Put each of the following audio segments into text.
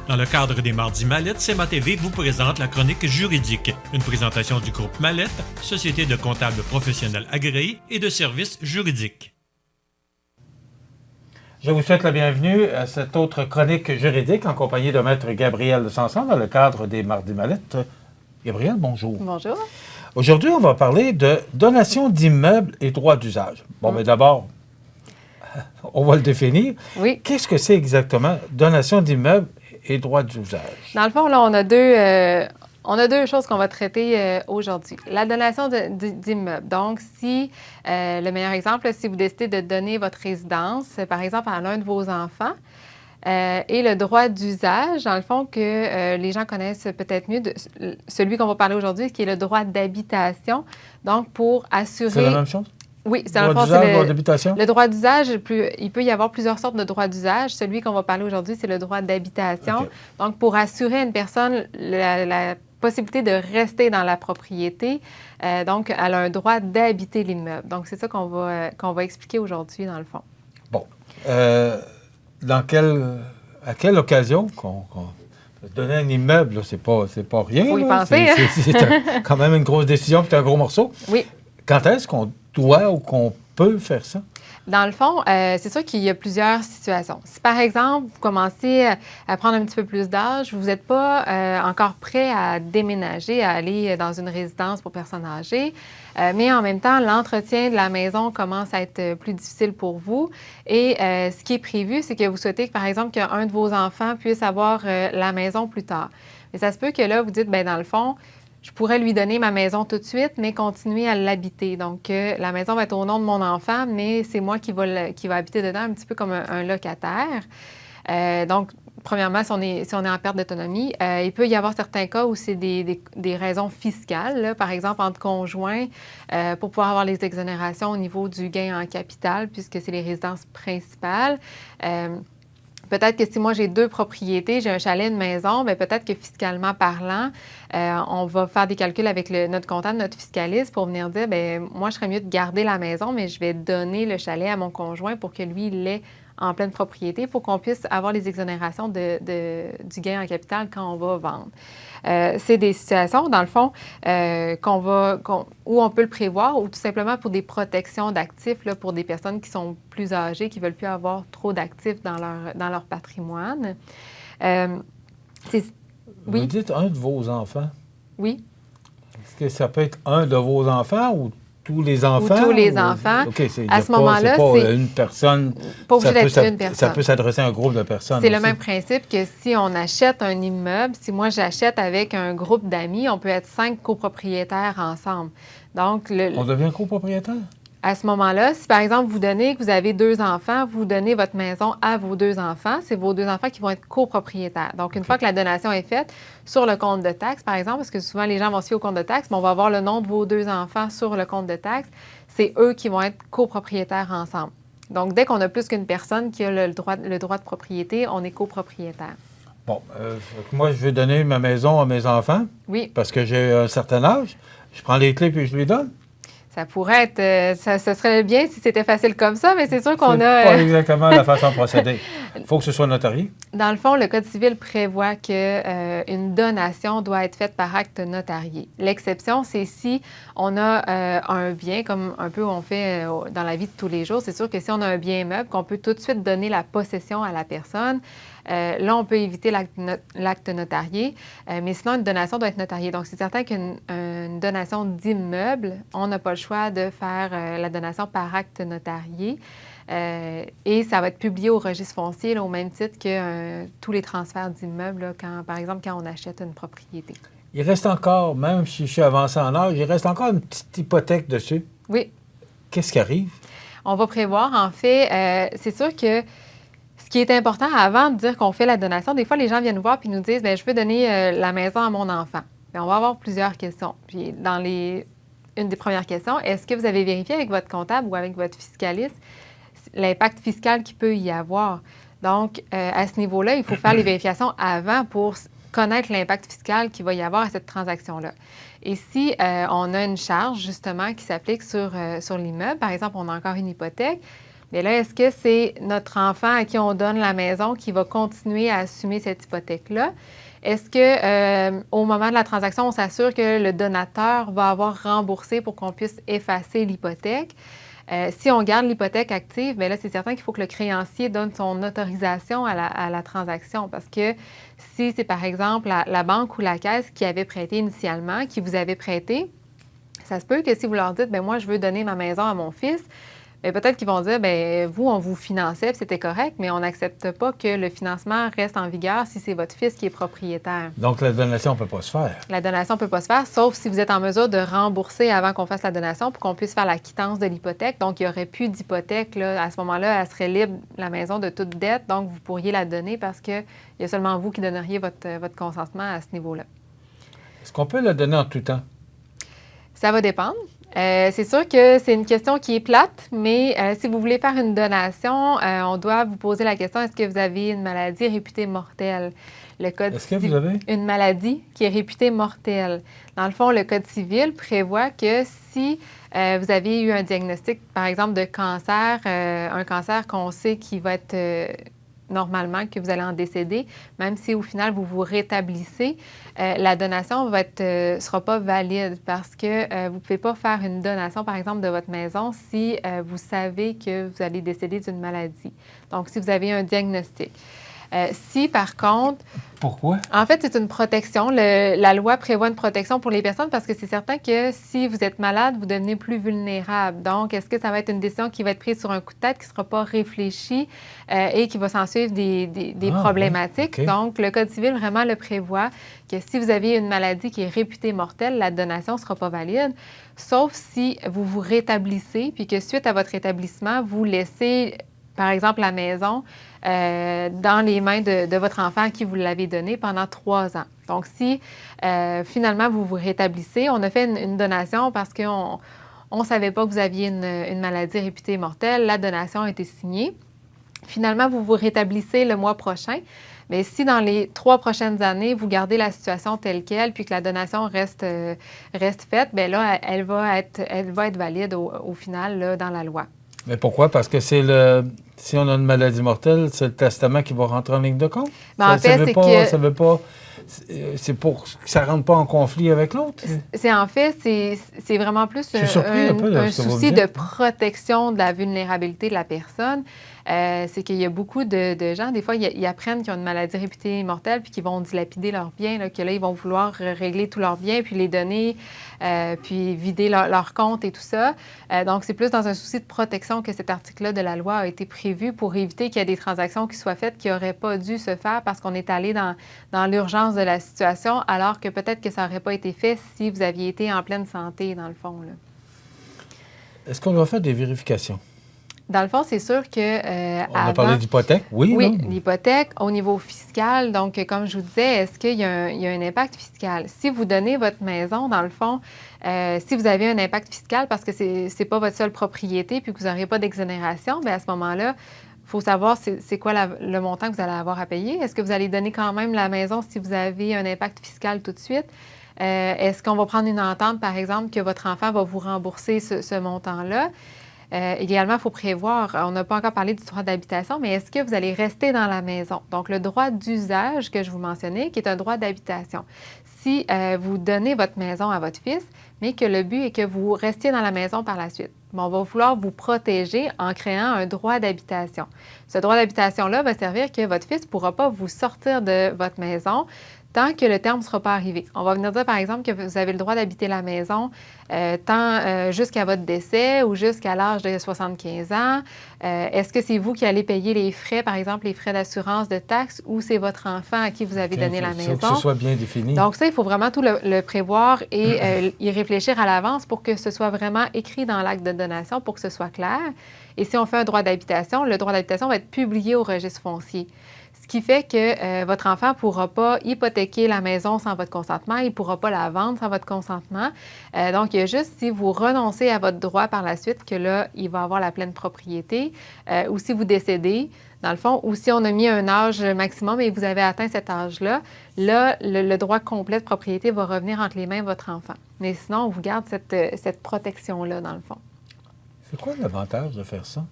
Dans le cadre des Mardis Mallettes, CMA TV vous présente la chronique juridique, une présentation du groupe Mallette, société de comptables professionnels agréés et de services juridiques. Je vous souhaite la bienvenue à cette autre chronique juridique en compagnie de Maître Gabriel de Sanson dans le cadre des Mardis Mallettes. Gabriel, bonjour. Bonjour. Aujourd'hui, on va parler de donation d'immeubles et droits d'usage. Bon, mais d'abord, on va le définir. Oui. Qu'est-ce que c'est exactement, donation d'immeubles et droits d'usage? Dans le fond, là, on a deux choses qu'on va traiter aujourd'hui. La donation d'immeubles. Donc, si, le meilleur exemple, si vous décidez de donner votre résidence, par exemple, à l'un de vos enfants, et le droit d'usage, dans le fond, que les gens connaissent peut-être mieux, celui qu'on va parler aujourd'hui, qui est le droit d'habitation. Donc, pour assurer... C'est la même chose? Oui, c'est le droit d'usage, droit d'habitation? Le droit d'usage, il peut y avoir plusieurs sortes de droits d'usage. Celui qu'on va parler aujourd'hui, c'est le droit d'habitation. Okay. Donc, pour assurer à une personne la possibilité de rester dans la propriété, donc, elle a un droit d'habiter l'immeuble. Donc, c'est ça qu'on va expliquer aujourd'hui, dans le fond. Bon. À quelle occasion qu'on donner un immeuble, c'est pas rien. Il faut y penser. C'est quand même une grosse décision, puis c'est un gros morceau. Oui. Quand est-ce qu'on doit ou qu'on peut faire ça? Dans le fond, c'est sûr qu'il y a plusieurs situations. Si, par exemple, vous commencez à prendre un petit peu plus d'âge, vous n'êtes pas encore prêt à déménager, à aller dans une résidence pour personnes âgées, mais en même temps, l'entretien de la maison commence à être plus difficile pour vous. Et ce qui est prévu, c'est que vous souhaitez, par exemple, qu'un de vos enfants puisse avoir la maison plus tard. Mais ça se peut que là, vous dites, bien, dans le fond, je pourrais lui donner ma maison tout de suite, mais continuer à l'habiter. Donc, la maison va être au nom de mon enfant, mais c'est moi qui va habiter dedans, un petit peu comme un locataire. Donc, premièrement, si on est en perte d'autonomie, il peut y avoir certains cas où c'est des raisons fiscales, là, par exemple entre conjoints, pour pouvoir avoir les exonérations au niveau du gain en capital, puisque c'est les résidences principales. Peut-être que si moi, j'ai deux propriétés, j'ai un chalet, une maison, bien peut-être que fiscalement parlant, on va faire des calculs avec notre comptable, notre fiscaliste pour venir dire, bien moi, je serais mieux de garder la maison, mais je vais donner le chalet à mon conjoint pour que lui, il l'ait en pleine propriété pour qu'on puisse avoir les exonérations du gain en capital quand on va vendre. C'est des situations, dans le fond, où on peut le prévoir ou tout simplement pour des protections d'actifs, là, pour des personnes qui sont plus âgées, qui ne veulent plus avoir trop d'actifs dans leur patrimoine. Oui? Vous dites un de vos enfants? Oui. Est-ce que ça peut être un de vos enfants ou tous les enfants? Ou tous les enfants. OK, à ce moment-là, c'est une personne. Pas obligé d'être une personne. Ça peut s'adresser à un groupe de personnes. C'est aussi. Le même principe que si on achète un immeuble, si moi j'achète avec un groupe d'amis, on peut être 5 copropriétaires ensemble. Donc, on devient copropriétaire? À ce moment-là, si par exemple vous avez 2 enfants, vous donnez votre maison à vos 2 enfants, c'est vos 2 enfants qui vont être copropriétaires. Donc, une fois que la donation est faite, sur le compte de taxes, par exemple, parce que souvent les gens vont se fier au compte de taxes, mais on va avoir le nom de vos 2 enfants sur le compte de taxes, c'est eux qui vont être copropriétaires ensemble. Donc, dès qu'on a plus qu'une personne qui a le droit de propriété, on est copropriétaire. Bon, moi, je veux donner ma maison à mes enfants. Oui. Parce que j'ai un certain âge. Je prends les clés puis je lui donne. Ça pourrait être... ça serait bien si c'était facile comme ça, mais c'est sûr qu'on a... C'est pas exactement la façon de procéder. Il faut que ce soit notarié. Dans le fond, le Code civil prévoit qu'une donation doit être faite par acte notarié. L'exception, c'est si on a un bien, comme un peu on fait dans la vie de tous les jours. C'est sûr que si on a un bien immeuble, qu'on peut tout de suite donner la possession à la personne, là, on peut éviter l'acte notarié, mais sinon, une donation doit être notariée. Donc, c'est certain qu'une donation d'immeuble, on n'a pas le choix de faire la donation par acte notarié. Et ça va être publié au registre foncier, là, au même titre que tous les transferts d'immeubles, par exemple, quand on achète une propriété. Il reste encore, même si je suis avancé en âge, il reste encore une petite hypothèque dessus. Oui. Qu'est-ce qui arrive? On va prévoir, en fait, c'est sûr que ce qui est important, avant de dire qu'on fait la donation, des fois, les gens viennent nous voir et nous disent, bien, je veux donner la maison à mon enfant. Bien, on va avoir plusieurs questions. Puis, une des premières questions, est-ce que vous avez vérifié avec votre comptable ou avec votre fiscaliste l'impact fiscal qu'il peut y avoir? Donc, à ce niveau-là, il faut faire les vérifications avant pour connaître l'impact fiscal qu'il va y avoir à cette transaction-là. Et si on a une charge, justement, qui s'applique sur l'immeuble, par exemple, on a encore une hypothèque, Mais là, est-ce que c'est notre enfant à qui on donne la maison qui va continuer à assumer cette hypothèque-là? Est-ce que au moment de la transaction, on s'assure que le donateur va avoir remboursé pour qu'on puisse effacer l'hypothèque? Si on garde l'hypothèque active, bien là, c'est certain qu'il faut que le créancier donne son autorisation à la transaction parce que si c'est par exemple la banque ou la caisse qui avait prêté initialement, qui vous avait prêté, ça se peut que si vous leur dites, bien moi, je veux donner ma maison à mon fils, bien, peut-être qu'ils vont dire, bien vous, on vous finançait, puis c'était correct, mais on n'accepte pas que le financement reste en vigueur si c'est votre fils qui est propriétaire. Donc, la donation ne peut pas se faire. La donation ne peut pas se faire, sauf si vous êtes en mesure de rembourser avant qu'on fasse la donation pour qu'on puisse faire la quittance de l'hypothèque. Donc, il n'y aurait plus d'hypothèque. Là. À ce moment-là, elle serait libre, la maison, de toute dette. Donc, vous pourriez la donner parce qu'il y a seulement vous qui donneriez votre consentement à ce niveau-là. Est-ce qu'on peut la donner en tout temps? Ça va dépendre. C'est sûr que c'est une question qui est plate, mais si vous voulez faire une donation, on doit vous poser la question, est-ce que vous avez une maladie réputée mortelle? Le code Est-ce que vous avez une maladie qui est réputée mortelle? Dans le fond, le Code civil prévoit que si vous avez eu un diagnostic, par exemple, de cancer, un cancer qu'on sait qui va être normalement que vous allez en décéder, même si au final vous vous rétablissez, la donation ne sera pas valide parce que vous ne pouvez pas faire une donation, par exemple, de votre maison si vous savez que vous allez décéder d'une maladie. Donc, si vous avez un diagnostic. Si, par contre... Pourquoi? En fait, c'est une protection. La loi prévoit une protection pour les personnes parce que c'est certain que si vous êtes malade, vous devenez plus vulnérable. Donc, est-ce que ça va être une décision qui va être prise sur un coup de tête, qui ne sera pas réfléchie et qui va s'en suivre des problématiques? Oui. Okay. Donc, le Code civil vraiment le prévoit que si vous avez une maladie qui est réputée mortelle, la donation ne sera pas valide, sauf si vous vous rétablissez puis que suite à votre rétablissement, vous laissez, par exemple, la maison dans les mains de votre enfant à qui vous l'avez donné pendant 3 ans. Donc, si finalement vous vous rétablissez, on a fait une donation parce qu'on ne savait pas que vous aviez une maladie réputée mortelle, la donation a été signée. Finalement, vous vous rétablissez le mois prochain. Mais si dans les 3 prochaines années, vous gardez la situation telle qu'elle, puis que la donation reste faite, bien là, elle va être valide au final là, dans la loi. Mais pourquoi? Parce que si on a une maladie mortelle, c'est le testament qui va rentrer en ligne de compte? Bien, en fait, c'est pour que ça ne rentre pas en conflit avec l'autre? C'est vraiment plus un souci de protection de la vulnérabilité de la personne. C'est qu'il y a beaucoup de gens, des fois, ils apprennent qu'ils ont une maladie réputée mortelle puis qu'ils vont dilapider leurs biens, là, que là, ils vont vouloir régler tous leurs biens puis les donner, puis vider leur compte et tout ça. Donc, c'est plus dans un souci de protection que cet article-là de la loi a été prévu pour éviter qu'il y ait des transactions qui soient faites qui n'auraient pas dû se faire parce qu'on est allé dans l'urgence de la situation, alors que peut-être que ça n'aurait pas été fait si vous aviez été en pleine santé, dans le fond. Là. Est-ce qu'on doit faire des vérifications? Dans le fond, c'est sûr que... On a parlé d'hypothèque, oui. Oui, l'hypothèque au niveau fiscal. Donc, comme je vous disais, est-ce qu'il y a un impact fiscal? Si vous donnez votre maison, dans le fond, si vous avez un impact fiscal parce que ce n'est pas votre seule propriété puis que vous n'aurez pas d'exonération, bien à ce moment-là, il faut savoir c'est quoi le montant que vous allez avoir à payer. Est-ce que vous allez donner quand même la maison si vous avez un impact fiscal tout de suite? Est-ce qu'on va prendre une entente, par exemple, que votre enfant va vous rembourser ce montant-là? Également, il faut prévoir, on n'a pas encore parlé du droit d'habitation, mais est-ce que vous allez rester dans la maison? Donc, le droit d'usage que je vous mentionnais, qui est un droit d'habitation. Si vous donnez votre maison à votre fils, mais que le but est que vous restiez dans la maison par la suite, on va vouloir vous protéger en créant un droit d'habitation. Ce droit d'habitation-là va servir que votre fils ne pourra pas vous sortir de votre maison tant que le terme ne sera pas arrivé. On va venir dire, par exemple, que vous avez le droit d'habiter la maison jusqu'à votre décès ou jusqu'à l'âge de 75 ans. Est-ce que c'est vous qui allez payer les frais, par exemple, les frais d'assurance, de taxes, ou c'est votre enfant à qui vous avez donné la maison? Il faut que ce soit bien défini. Donc ça, il faut vraiment tout le prévoir et y réfléchir à l'avance pour que ce soit vraiment écrit dans l'acte de donation, pour que ce soit clair. Et si on fait un droit d'habitation, le droit d'habitation va être publié au registre foncier. Ce qui fait que votre enfant ne pourra pas hypothéquer la maison sans votre consentement, il ne pourra pas la vendre sans votre consentement. Donc, il y a juste si vous renoncez à votre droit par la suite que là, il va avoir la pleine propriété. Ou si vous décédez, dans le fond, ou si on a mis un âge maximum et vous avez atteint cet âge-là, là, le droit complet de propriété va revenir entre les mains de votre enfant. Mais sinon, on vous garde cette protection-là, dans le fond. C'est quoi l'avantage de faire ça?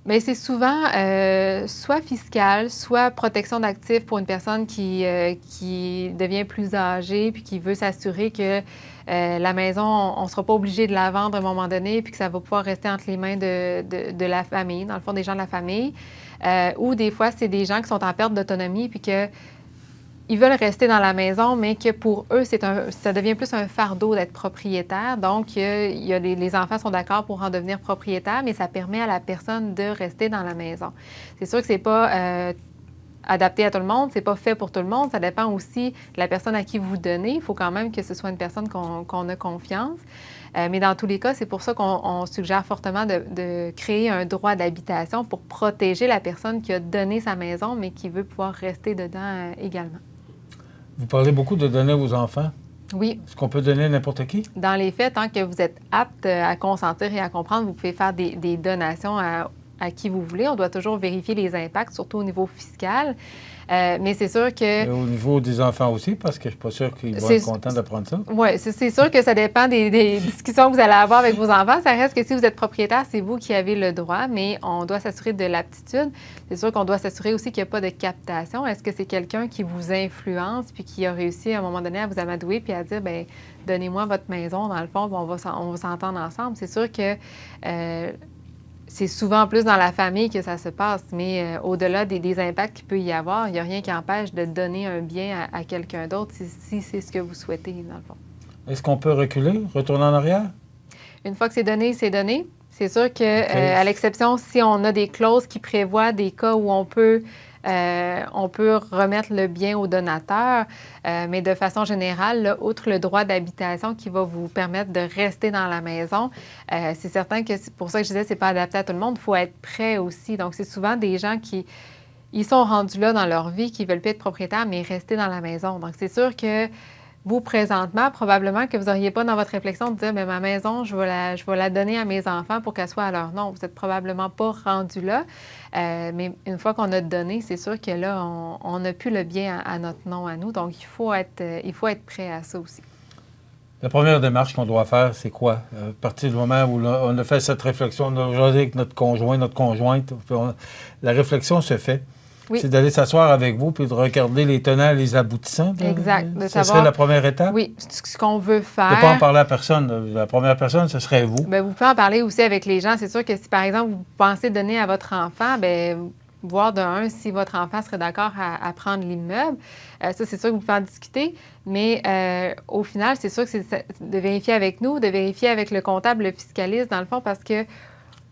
Bien, c'est souvent soit fiscal, soit protection d'actifs pour une personne qui devient plus âgée puis qui veut s'assurer que la maison, on ne sera pas obligé de la vendre à un moment donné puis que ça va pouvoir rester entre les mains de la famille, dans le fond, des gens de la famille. Ou des fois, c'est des gens qui sont en perte d'autonomie puis que ils veulent rester dans la maison, mais que pour eux, ça devient plus un fardeau d'être propriétaire. Donc, les enfants sont d'accord pour en devenir propriétaires, mais ça permet à la personne de rester dans la maison. C'est sûr que c'est pas adapté à tout le monde, c'est pas fait pour tout le monde. Ça dépend aussi de la personne à qui vous donnez. Il faut quand même que ce soit une personne qu'on a confiance. Mais dans tous les cas, c'est pour ça qu'on suggère fortement de créer un droit d'habitation pour protéger la personne qui a donné sa maison, mais qui veut pouvoir rester dedans également. Vous parlez beaucoup de donner à vos enfants. Oui. Est-ce qu'on peut donner à n'importe qui? Dans les faits, tant que vous êtes apte à consentir et à comprendre, vous pouvez faire des donations à qui vous voulez. On doit toujours vérifier les impacts, surtout au niveau fiscal. Mais c'est sûr que... Et au niveau des enfants aussi, parce que je ne suis pas sûre qu'ils vont être contents d'apprendre ça. Oui, c'est sûr que ça dépend des discussions que vous allez avoir avec vos enfants. Ça reste que si vous êtes propriétaire, c'est vous qui avez le droit, mais on doit s'assurer de l'aptitude. C'est sûr qu'on doit s'assurer aussi qu'il n'y a pas de captation. Est-ce que c'est quelqu'un qui vous influence puis qui a réussi à un moment donné à vous amadouer puis à dire, bien, donnez-moi votre maison, dans le fond, on va s'entendre ensemble. C'est sûr que... c'est souvent plus dans la famille que ça se passe, mais au-delà des impacts qu'il peut y avoir, il n'y a rien qui empêche de donner un bien à quelqu'un d'autre si c'est ce que vous souhaitez, dans le fond. Est-ce qu'on peut reculer, retourner en arrière? Une fois que c'est donné, c'est donné. C'est sûr que, à l'exception, si on a des clauses qui prévoient des cas où on peut remettre le bien au donateur, mais de façon générale, là, outre le droit d'habitation qui va vous permettre de rester dans la maison, c'est certain que c'est pour ça que je disais que ce n'est pas adapté à tout le monde. Il faut être prêt aussi. Donc, c'est souvent des gens ils sont rendus là dans leur vie, qui ne veulent plus être propriétaires, mais rester dans la maison. Donc, c'est sûr que vous, présentement, probablement que vous n'auriez pas dans votre réflexion de dire, bien, ma maison, je vais la donner à mes enfants pour qu'elle soit à leur nom. Vous n'êtes probablement pas rendu là. Mais une fois qu'on a donné, c'est sûr que là, on n'a plus le bien à notre nom à nous. Donc, il faut être prêt à ça aussi. La première démarche qu'on doit faire, c'est quoi? À partir du moment où on a fait cette réflexion, on a jasé avec notre conjoint, notre conjointe, la réflexion se fait. Oui. C'est d'aller s'asseoir avec vous puis de regarder les tenants et les aboutissants. Exact. Ça serait la première étape? Oui. Ce qu'on veut faire... De ne pas en parler à personne. La première personne, ce serait vous. Bien, vous pouvez en parler aussi avec les gens. C'est sûr que si, par exemple, vous pensez donner à votre enfant, bien, voir si votre enfant serait d'accord à prendre l'immeuble. Ça, c'est sûr que vous pouvez en discuter. Mais au final, c'est sûr que c'est de vérifier avec nous, de vérifier avec le comptable, le fiscaliste, dans le fond, parce que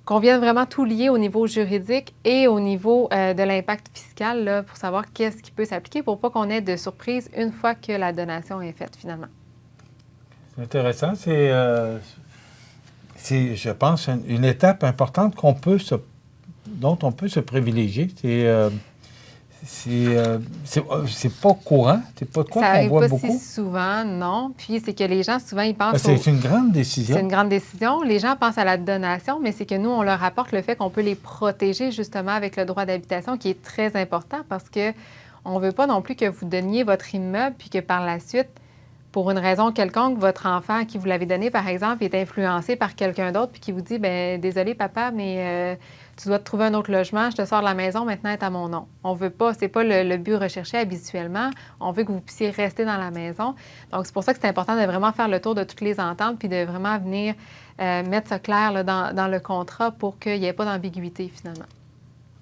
qu'on vienne vraiment tout lier au niveau juridique et au niveau de l'impact fiscal là, pour savoir qu'est-ce qui peut s'appliquer pour pas qu'on ait de surprise une fois que la donation est faite, finalement. C'est intéressant. C'est, je pense, une étape importante dont on peut se privilégier. C'est pas courant. C'est pas de quoi qu'on voit beaucoup. Ça arrive pas si souvent, non. Puis c'est que les gens, souvent, ils pensent... C'est une grande décision. C'est une grande décision. Les gens pensent à la donation, mais c'est que nous, on leur apporte le fait qu'on peut les protéger, justement, avec le droit d'habitation, qui est très important parce que on veut pas non plus que vous donniez votre immeuble puis que par la suite, pour une raison quelconque, votre enfant à qui vous l'avez donné, par exemple, est influencé par quelqu'un d'autre puis qui vous dit, bien, désolé, papa, mais... tu dois te trouver un autre logement, je te sors de la maison, maintenant elle est à mon nom. On veut pas, c'est pas le but recherché habituellement. On veut que vous puissiez rester dans la maison. Donc, c'est pour ça que c'est important de vraiment faire le tour de toutes les ententes puis de vraiment venir mettre ça clair là, dans le contrat pour qu'il n'y ait pas d'ambiguïté, finalement.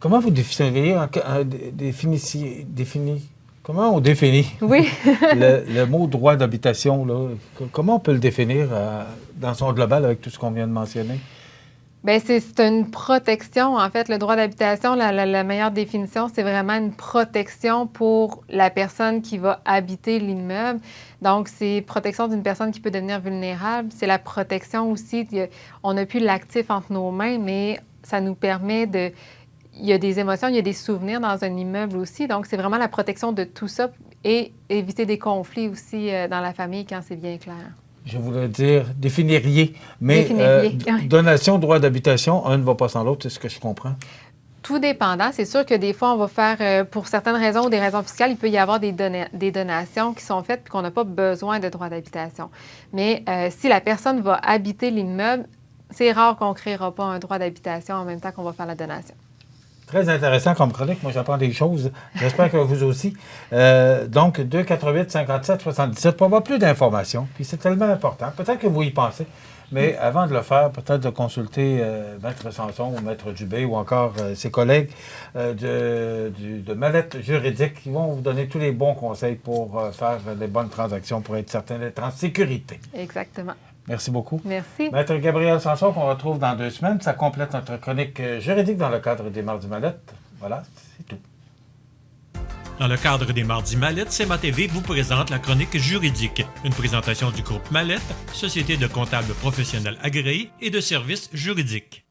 Comment vous définiriez, comment on définit oui. le mot droit d'habitation, là? Comment on peut le définir dans son global avec tout ce qu'on vient de mentionner? Bien, c'est une protection. En fait, le droit d'habitation, la meilleure définition, c'est vraiment une protection pour la personne qui va habiter l'immeuble. Donc, c'est protection d'une personne qui peut devenir vulnérable. C'est la protection aussi. On n'a plus l'actif entre nos mains, mais ça nous permet de... Il y a des émotions, il y a des souvenirs dans un immeuble aussi. Donc, c'est vraiment la protection de tout ça et éviter des conflits aussi dans la famille quand c'est bien clair. Je voulais dire définiriez, mais donation, droit d'habitation, un ne va pas sans l'autre, c'est ce que je comprends. Tout dépendant. C'est sûr que des fois, on va faire, pour certaines raisons ou des raisons fiscales, il peut y avoir des donations qui sont faites puis qu'on n'a pas besoin de droit d'habitation. Mais si la personne va habiter l'immeuble, C'est rare qu'on ne créera pas un droit d'habitation en même temps qu'on va faire la donation. Très intéressant comme chronique. Moi, j'apprends des choses. J'espère que vous aussi. Donc, 288-57-77 pour avoir plus d'informations. Puis c'est tellement important. Peut-être que vous y pensez. Mais avant de le faire, peut-être de consulter Maître Sanson ou Maître Dubé ou encore ses collègues de Mallette Juridique qui vont vous donner tous les bons conseils pour faire les bonnes transactions pour être certain d'être en sécurité. Exactement. Merci beaucoup. Merci. Maître Gabriel Sanson, qu'on retrouve dans 2 semaines. Ça complète notre chronique juridique dans le cadre des Mardis Mallette. Voilà, c'est tout. Dans le cadre des Mardis Mallette, CMA-TV vous présente la chronique juridique, une présentation du groupe Mallette, société de comptables professionnels agréés et de services juridiques.